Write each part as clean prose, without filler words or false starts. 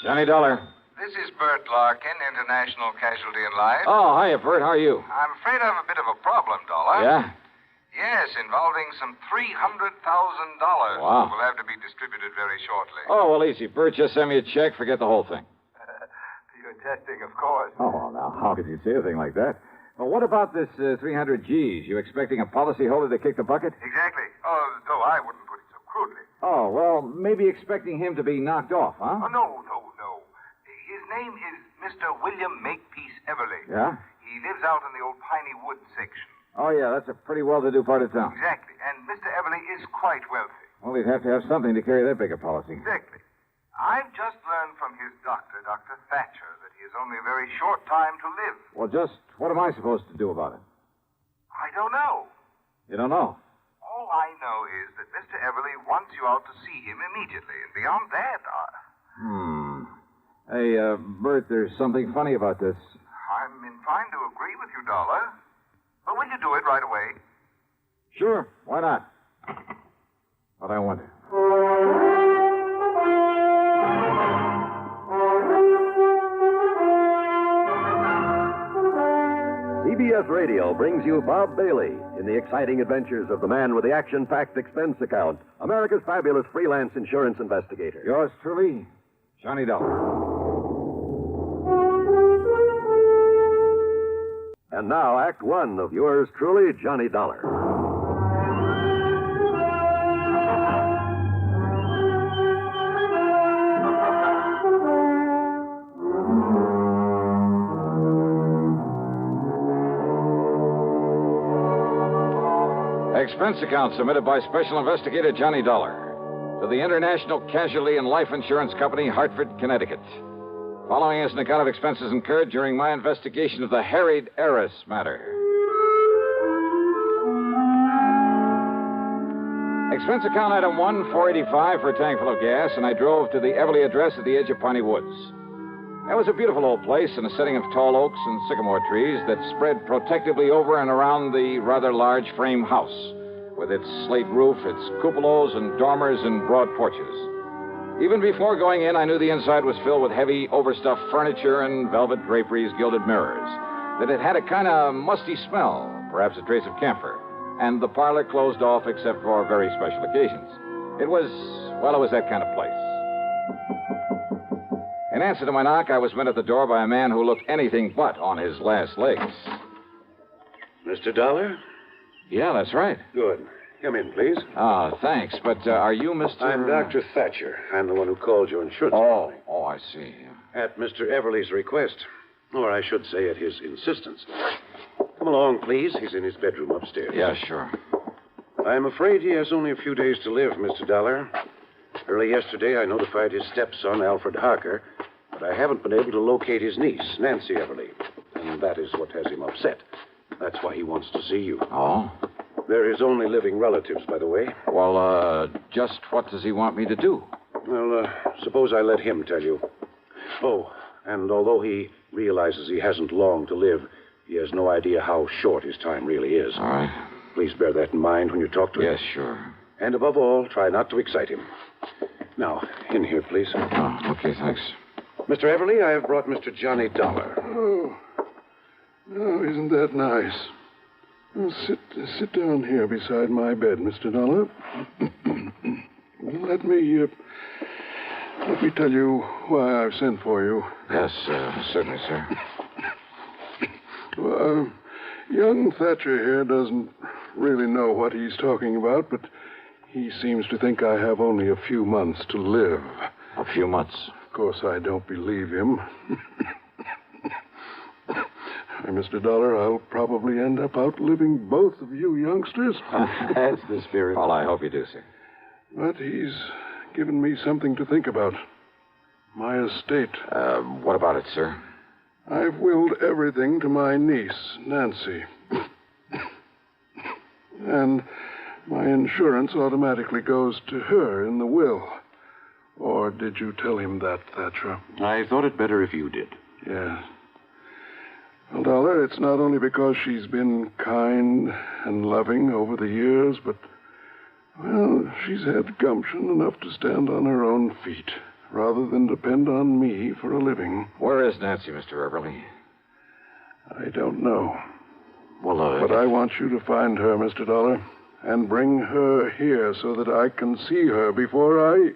Johnny Dollar. This is Bert Larkin, International Casualty and Life. Oh, hiya, Bert. How are you? I'm afraid I have a bit of a problem, Dollar. Yeah? Yes, involving some $300,000. Wow. Will have to be distributed very shortly. Oh, well, easy. Bert, just send me a check. Forget the whole thing. You're testing, of course. Oh, well, now, how could you say a thing like that? Well, what about this 300 G's? You expecting a policyholder to kick the bucket? Exactly. Oh, though I wouldn't put it so crudely. Oh, well, maybe expecting him to be knocked off, huh? Oh, no. His name is Mr. William Makepeace Everly. Yeah? He lives out in the old Piney Woods section. Oh, yeah, that's a pretty well-to-do part of town. Exactly. And Mr. Everly is quite wealthy. Well, he'd have to have something to carry that big a policy. Exactly. I've just learned from his doctor, Dr. Thatcher, that he has only a very short time to live. Well, just what am I supposed to do about it? I don't know. You don't know? All I know is that Mr. Everly wants you out to see him immediately. And beyond that, Hey, Bert, there's something funny about this. I'm inclined to agree with you, Dollar. But will you do it right away? Sure, why not? But I wonder. CBS Radio brings you Bob Bailey in the exciting adventures of the man with the action-packed expense account, America's fabulous freelance insurance investigator. Yours truly, Johnny Dollar. And now, Act One of yours truly, Johnny Dollar. Expense account submitted by Special Investigator Johnny Dollar to the International Casualty and Life Insurance Company, Hartford, Connecticut. Following is an account of expenses incurred during my investigation of the Harried Heiress matter. Expense account item 1, $4.85 for a tank full of gas, and I drove to the Everly address at the edge of Piney Woods. That was a beautiful old place in a setting of tall oaks and sycamore trees that spread protectively over and around the rather large frame house, with its slate roof, its cupolas and dormers and broad porches. Even before going in, I knew the inside was filled with heavy, overstuffed furniture and velvet draperies, gilded mirrors, that it had a kind of musty smell, perhaps a trace of camphor, and the parlor closed off except for very special occasions. It was that kind of place. In answer to my knock, I was met at the door by a man who looked anything but on his last legs. Mr. Dollar? Yeah, that's right. Good. Come in, please. Ah, thanks. But are you Mr. I'm Dr. Thatcher. I'm the one who called your insurance company. Oh, I see. At Mr. Everly's request. Or I should say at his insistence. Come along, please. He's in his bedroom upstairs. Yeah, sure. I'm afraid he has only a few days to live, Mr. Dollar. Early yesterday, I notified his stepson, Alfred Harker, but I haven't been able to locate his niece, Nancy Everly. And that is what has him upset. That's why he wants to see you. Oh? They're his only living relatives, by the way. Well, just what does he want me to do? Well, suppose I let him tell you. Oh, and although he realizes he hasn't long to live, he has no idea how short his time really is. All right. Please bear that in mind when you talk to him. Yes, sure. And above all, try not to excite him. Now, in here, please. Oh, okay, thanks. Mr. Everly, I have brought Mr. Johnny Dollar. Oh, isn't that nice? Oh, sit down here beside my bed, Mr. Dollar. Let me tell you why I've sent for you. Yes, certainly, sir. Well, young Thatcher here doesn't really know what he's talking about, but he seems to think I have only a few months to live. A few months? Of course, I don't believe him. Mr. Dollar, I'll probably end up outliving both of you youngsters. That's the spirit. Well, I hope you do, sir. But he's given me something to think about. My estate. What about it, sir? I've willed everything to my niece, Nancy. And my insurance automatically goes to her in the will. Or did you tell him that, Thatcher? I thought it better if you did. Yes. Well, Dollar, it's not only because she's been kind and loving over the years, but, well, she's had gumption enough to stand on her own feet, rather than depend on me for a living. Where is Nancy, Mr. Everly? I don't know. Well, But I want you to find her, Mr. Dollar, and bring her here so that I can see her before I...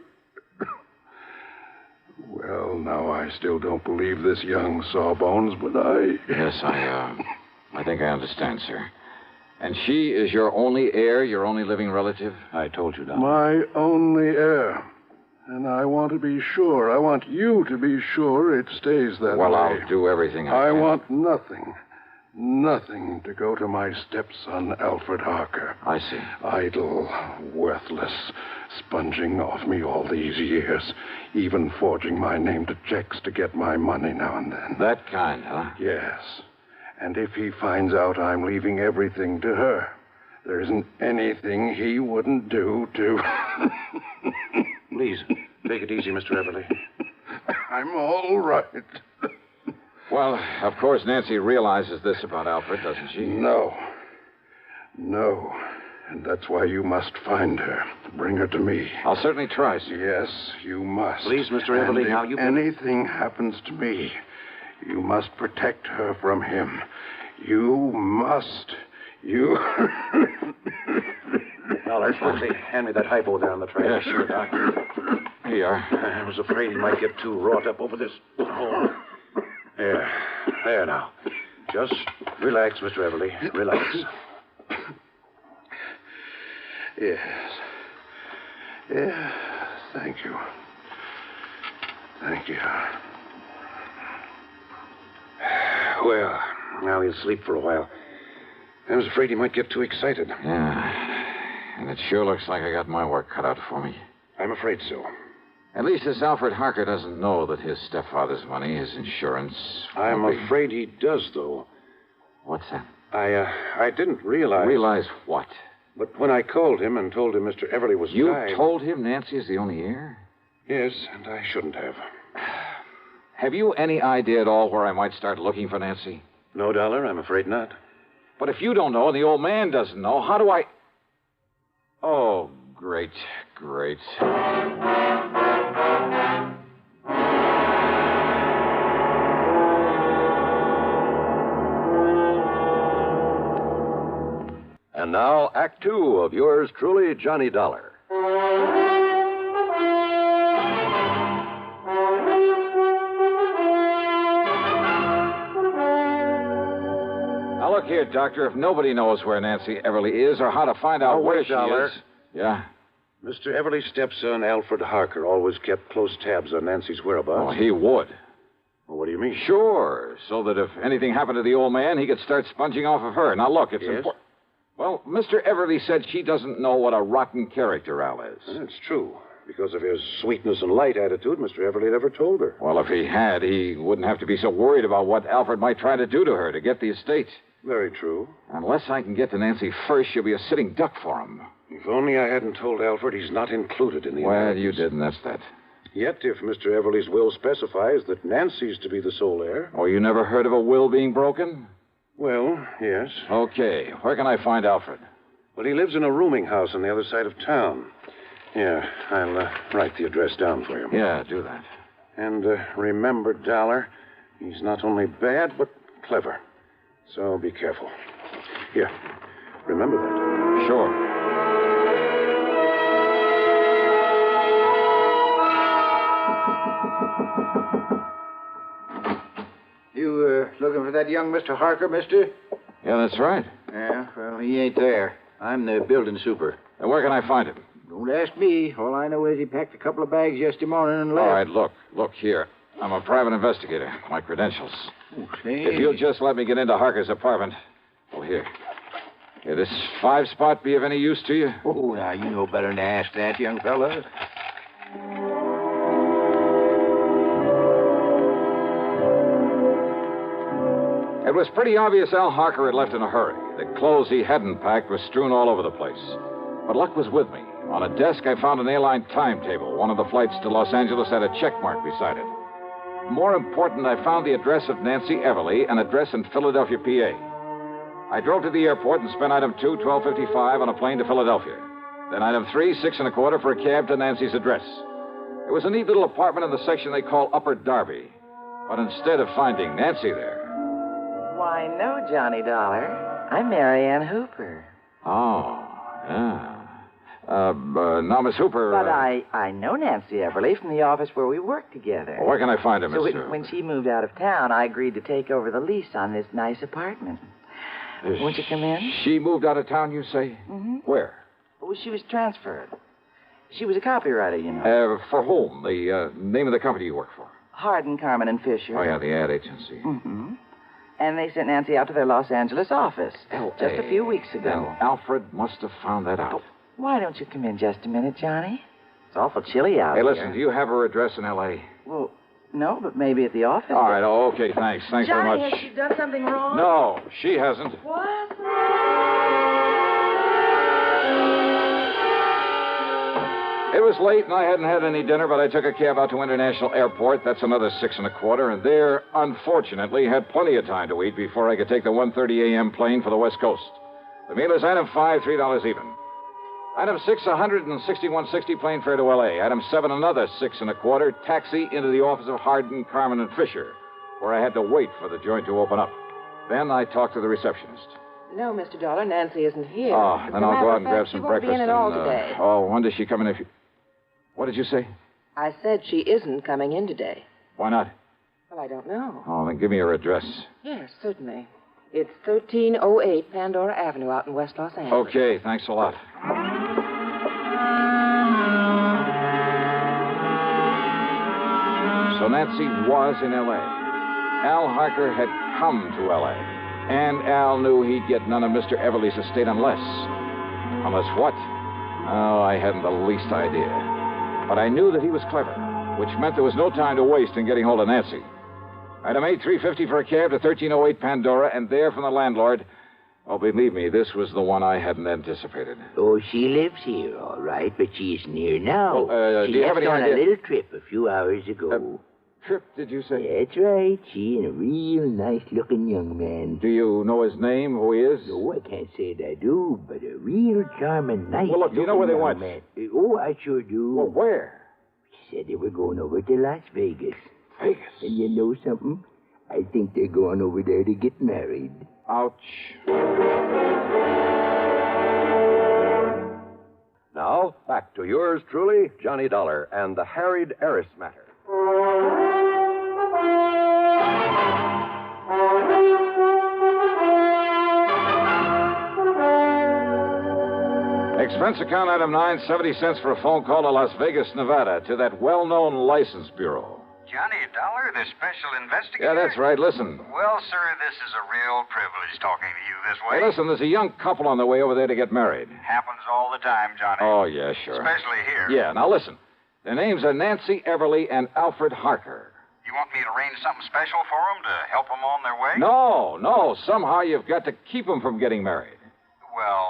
Well, now, I still don't believe this young Sawbones, but I... Yes, I think I understand, sir. And she is your only heir, your only living relative? I told you, Dollar. My only heir. And I want to be sure. I want you to be sure it stays that way. Well, I'll do everything I can. I want nothing to go to my stepson, Alfred Harker. I see. Idle, worthless, sponging off me all these years, even forging my name to checks to get my money now and then. That kind, huh? Yes. And if he finds out I'm leaving everything to her, there isn't anything he wouldn't do to... Please, take it easy, Mr. Everly. I'm all right. Well, of course, Nancy realizes this about Alfred, doesn't she? No. And that's why you must find her. Bring her to me. I'll certainly try, sir. Yes, you must. Please, Mr. Everly, And now if you... anything happens to me, you must protect her from him. You must. You... Dollar, hand me that hypo there on the tray. Yeah, sure, Doc. Here you are. I was afraid he might get too wrought up over this. Oh. There now. Just relax, Mr. Everly. Relax. Yes. Yeah, thank you. Thank you. Well, now he'll sleep for a while. I was afraid he might get too excited. Yeah. And it sure looks like I got my work cut out for me. I'm afraid so. At least this Alfred Harker doesn't know that his stepfather's money, his insurance... I'm afraid he does, though. What's that? I didn't realize... Realize what? But when I called him and told him Mr. Everly was You dying... told him Nancy is the only heir? Yes, and I shouldn't have. Have you any idea at all where I might start looking for Nancy? No, Dollar, I'm afraid not. But if you don't know and the old man doesn't know, how do I... Oh, great. And now, Act Two of yours truly, Johnny Dollar. Now, look here, Doctor. If nobody knows where Nancy Everly is or how to find out where wait, she Dollar. is... Yeah? Mr. Everly's stepson, Alfred Harker, always kept close tabs on Nancy's Oh, whereabouts. he would. Well, what do you mean? Sure. So that if anything happened to the old man, he could start sponging off of her. Now, look, it's Yes? important. Well, Mr. Everly said she doesn't know what a rotten character Al is. That's true. Because of his sweetness and light attitude, Mr. Everly never told her. Well, if he had, he wouldn't have to be so worried about what Alfred might try to do to her to get the estate. Very true. Unless I can get to Nancy first, she'll be a sitting duck for him. If only I hadn't told Alfred he's not included in the Well, inheritance. you didn't, that's that. Yet, if Mr. Everly's will specifies that Nancy's to be the sole heir... Oh, you never heard of a will being broken? Well, yes. Okay. Where can I find Alfred? Well, he lives in a rooming house on the other side of town. Yeah, I'll write the address down for you. Yeah, do that. And remember, Dollar, he's not only bad, but clever. So be careful. Here, remember that. Sure. You looking for that young Mr. Harker, mister? Yeah, that's right. Yeah, well, he ain't there. I'm the building super. Now, where can I find him? Don't ask me. All I know is he packed a couple of bags yesterday morning and left. All right, look here. I'm a private investigator. My credentials. Oh, say. If you'll just let me get into Harker's apartment. Oh, here. Here, this 5-spot be of any use to you? Oh, now, you know better than to ask that, young fella. It was pretty obvious Al Harker had left in a hurry. The clothes he hadn't packed were strewn all over the place. But luck was with me. On a desk, I found an airline timetable. One of the flights to Los Angeles had a check mark beside it. More important, I found the address of Nancy Everly, an address in Philadelphia, PA. I drove to the airport and spent item 2, $12.55 on a plane to Philadelphia. Then item 3, $6.25 for a cab to Nancy's address. It was a neat little apartment in the section they call Upper Darby. But instead of finding Nancy there... Why, no, Johnny Dollar. I'm Marianne Hooper. Oh, yeah. Now, Miss Hooper... But I know Nancy Everly from the office where we work together. Well, where can I find her, So Miss Hooper? when she moved out of town, I agreed to take over the lease on this nice apartment. Won't you come in? She moved out of town, you say? Mm-hmm. Where? Well, she was transferred. She was a copywriter, you know. For whom? The name of the company you work for? Harden, Carmen, and Fisher. Oh, yeah, the ad agency. Mm-hmm. And they sent Nancy out to their Los Angeles office just a few weeks ago. Then Alfred must have found that out. Why don't you come in just a minute, Johnny? It's awful chilly out Hey, here. listen, do you have her address in L.A.? Well, no, but maybe at the office. All right, okay, thanks. Thanks very much. Johnny, has she done something wrong? No, she hasn't. What? It was late, and I hadn't had any dinner, but I took a cab out to International Airport. That's another $6.25, and there, unfortunately, had plenty of time to eat before I could take the 1:30 a.m. plane for the West Coast. The meal is item 5, $3 even. Item 6, $161.60 plane fare to L.A. Item 7, another $6.25, taxi into the office of Harden, Carmen, and Fisher, where I had to wait for the joint to open up. Then I talked to the receptionist. No, Mr. Dollar, Nancy isn't here. Oh, As then a I'll matter go out of and grab fact, some she won't breakfast. Be in at all today. When does she come in? What did you say? I said she isn't coming in today. Why not? Well, I don't know. Oh, then give me her address. Yes, certainly. It's 1308 Pandora Avenue out in West Los Angeles. Okay, thanks a lot. So Nancy was in L.A. Al Harker had come to L.A. And Al knew he'd get none of Mr. Everly's estate unless... Unless what? Oh, I hadn't the least idea. But I knew that he was clever, which meant there was no time to waste in getting hold of Nancy. Item 8, $3.50 for a cab to 1308 Pandora, and there from the landlord... Oh, believe me, this was the one I hadn't anticipated. Oh, she lives here, all right, but she isn't here now. Well, she do you have left any on idea? a little trip a few hours ago. Trip, did you say? That's right. She and a real nice-looking young man. Do you know his name, who he is? No, I can't say that I do, but a real charming, nice. Well, look, do you know where they young went? Man. Oh, I sure do. Well, where? She said they were going over to Las Vegas. Vegas? And you know something? I think they're going over there to get married. Ouch. Now, back to yours truly, Johnny Dollar, and the Harried Heiress matter. Expense account item 9, 70 cents for a phone call to Las Vegas, Nevada, to that well-known license bureau. Johnny Dollar, the special investigator? Yeah, that's right. Listen. Well, sir, this is a real privilege talking to you this way. Hey, listen, there's a young couple on the way over there to get married. Happens all the time, Johnny. Oh, yeah, sure. Especially here. Yeah, now listen. Their names are Nancy Everly and Alfred Harker. You want me to arrange something special for them to help them on their way? No. Somehow you've got to keep them from getting married. Well,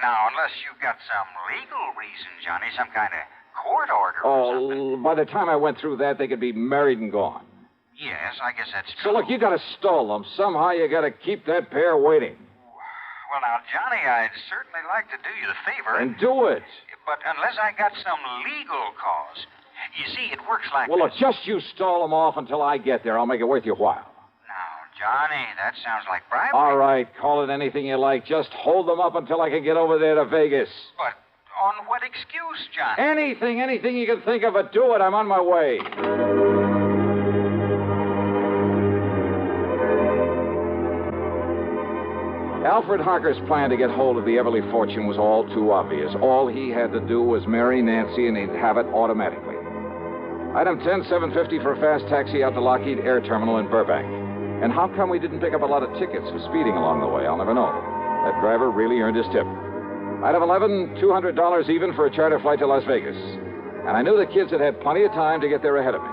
now, unless you've got some legal reason, Johnny, some kind of court order or something. By the time I went through that, they could be married and gone. Yes, I guess that's So, true. look, you got to stall them. Somehow you got to keep that pair waiting. Well, now, Johnny, I'd certainly like to do you the favor. And do it. But unless I got some legal cause. You see, it works like Well, look, this. just you stall them off until I get there. I'll make it worth your while. Now, Johnny, that sounds like bribery. All right, call it anything you like. Just hold them up until I can get over there to Vegas. But on what excuse, Johnny? Anything you can think of, but do it. I'm on my way. Alfred Harker's plan to get hold of the Everly fortune was all too obvious. All he had to do was marry Nancy, and he'd have it automatically. Item 10, $7.50 for a fast taxi out to Lockheed Air Terminal in Burbank. And how come we didn't pick up a lot of tickets for speeding along the way? I'll never know. That driver really earned his tip. Item 11, $200 even for a charter flight to Las Vegas. And I knew the kids had had plenty of time to get there ahead of me.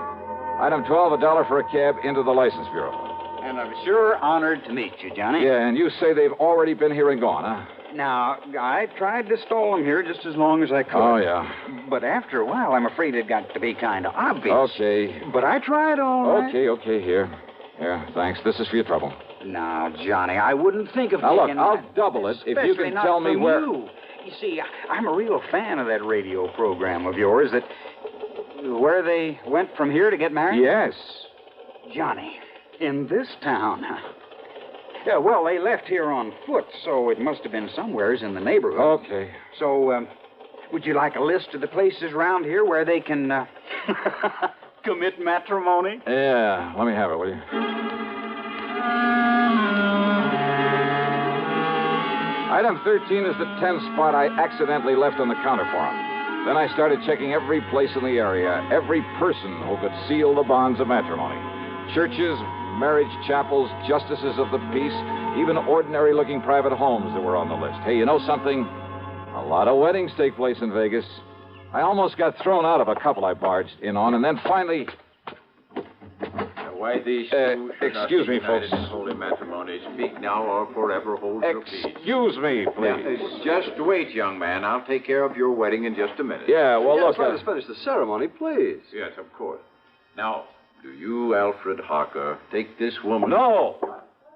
Item 12, $1 for a cab into the license bureau. And I'm sure honored to meet you, Johnny. Yeah, and you say they've already been here and gone, huh? Now, I tried to stall them here just as long as I could. Oh, yeah. But after a while, I'm afraid it got to be kind of obvious. Okay. But I tried all right. Okay, here. Here, thanks. This is for your trouble. Now, Johnny, I wouldn't think of Now, look, taking I'll that, double it if you especially can not tell me from where... You see, I'm a real fan of that radio program of yours that... Where they went from here to get married? Yes. Johnny, in this town, huh? Yeah, well, they left here on foot, so it must have been somewheres in the neighborhood. Okay. So, would you like a list of the places around here where they can commit matrimony? Yeah, let me have it, will you? Item 13 is the 10 spot I accidentally left on the counter for him. Then I started checking every place in the area, every person who could seal the bonds of matrimony. Churches, marriage chapels, justices of the peace, even ordinary-looking private homes that were on the list. Hey, you know something? A lot of weddings take place in Vegas. I almost got thrown out of a couple I barged in on, and then finally... Why these excuse me, folks. In holy matrimony. Speak now or forever hold your peace. Excuse me, please. Just wait, young man. I'll take care of your wedding in just a minute. Yeah, well, look... Let us finish the ceremony, please. Yes, of course. Now, do you, Alfred Harker, take this woman...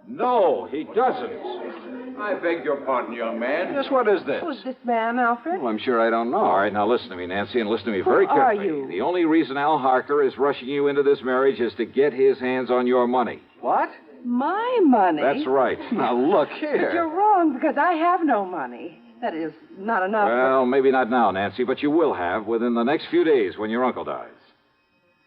No, he doesn't. I beg your pardon, young man. Yes, what is this? Who's this man, Alfred? Well, I'm sure I don't know. All right, now listen to me, Nancy, and listen to me very Who are carefully. you? The only reason Al Harker is rushing you into this marriage is to get his hands on your money. What? My money? That's right. Now, look But here. you're wrong, because I have no money. That is, not enough. Well, maybe not now, Nancy, but you will have within the next few days when your uncle dies.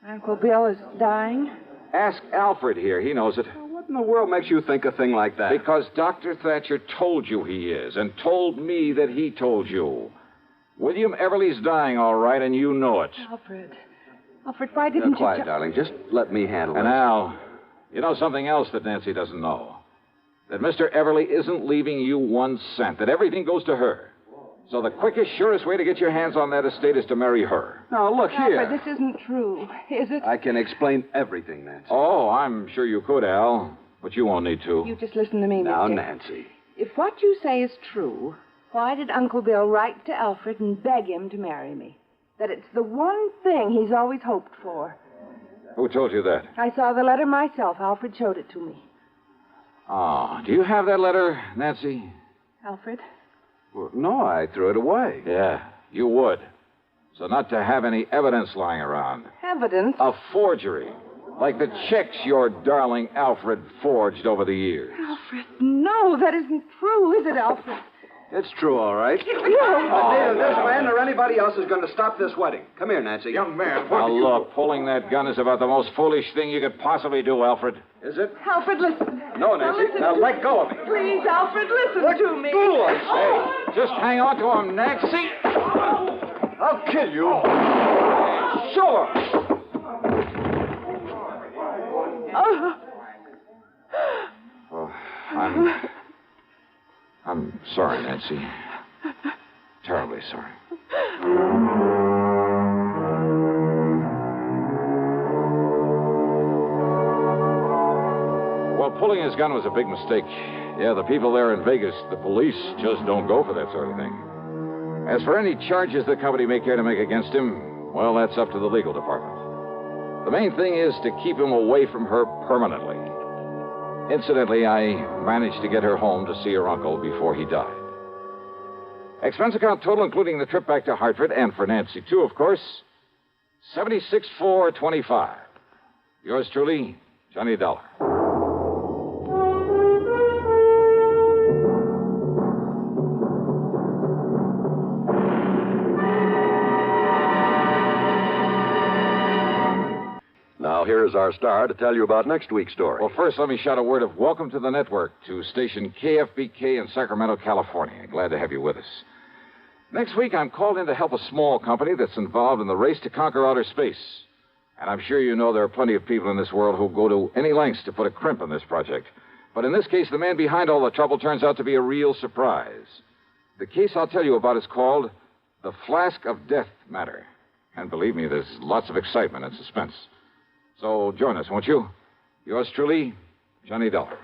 Uncle Bill is dying? Ask Alfred here. He knows it. What in the world makes you think a thing like that? Because Dr. Thatcher told you he is, and told me that he told you. William Everly's dying, all right, and you know it. Alfred, why didn't you... Quiet, darling. Just let me handle And it. Al, you know something else that Nancy doesn't know. That Mr. Everly isn't leaving you 1 cent, that everything goes to her. So the quickest, surest way to get your hands on that estate is to marry her. Now, look here. Alfred, this isn't true, is it? I can explain everything, Nancy. Oh, I'm sure you could, Al, but you won't need to. You just listen to me, Now, mister. Nancy. If what you say is true, why did Uncle Bill write to Alfred and beg him to marry me? That it's the one thing he's always hoped for. Who told you that? I saw the letter myself. Alfred showed it to me. Oh, do you have that letter, Nancy? Alfred? Well, no, I threw it away. Yeah, you would. So not to have any evidence lying around. Evidence? A forgery. Like the checks your darling Alfred forged over the years. Alfred, no, that isn't true, is it, Alfred? It's true, all right. No. Neither this man or anybody else is going to stop this wedding. Come here, Nancy. Young man, Now, look, pulling that gun is about the most foolish thing you could possibly do, Alfred. Is it? Alfred, listen. No, Nancy. listen Now, to let go of me. Please, Alfred, listen to me. Hey, just hang on to him, Nancy. I'll kill you. Sure. Oh, I'm sorry, Nancy. Terribly sorry. Well, pulling his gun was a big mistake. Yeah, the people there in Vegas, the police, just don't go for that sort of thing. As for any charges the company may care to make against him, well, that's up to the legal department. The main thing is to keep him away from her permanently. Incidentally, I managed to get her home to see her uncle before he died. Expense account total, including the trip back to Hartford, and for Nancy, too, of course, $76,425. Yours truly, Johnny Dollar. Now, here's our star to tell you about next week's story. Well, first, let me shout a word of welcome to the network to station KFBK in Sacramento, California. Glad to have you with us. Next week, I'm called in to help a small company that's involved in the race to conquer outer space. And I'm sure you know there are plenty of people in this world who go to any lengths to put a crimp in this project. But in this case, the man behind all the trouble turns out to be a real surprise. The case I'll tell you about is called The Flask of Death Matter. And believe me, there's lots of excitement and suspense. So join us, won't you? Yours truly, Johnny Dollar.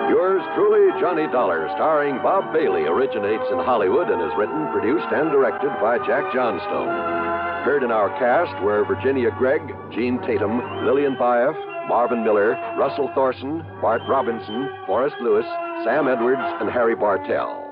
Yours truly, Johnny Dollar, starring Bob Bailey, originates in Hollywood and is written, produced, and directed by Jack Johnstone. Heard in our cast were Virginia Gregg, Gene Tatum, Lillian Fife, Marvin Miller, Russell Thorson, Bart Robinson, Forrest Lewis, Sam Edwards, and Harry Bartell.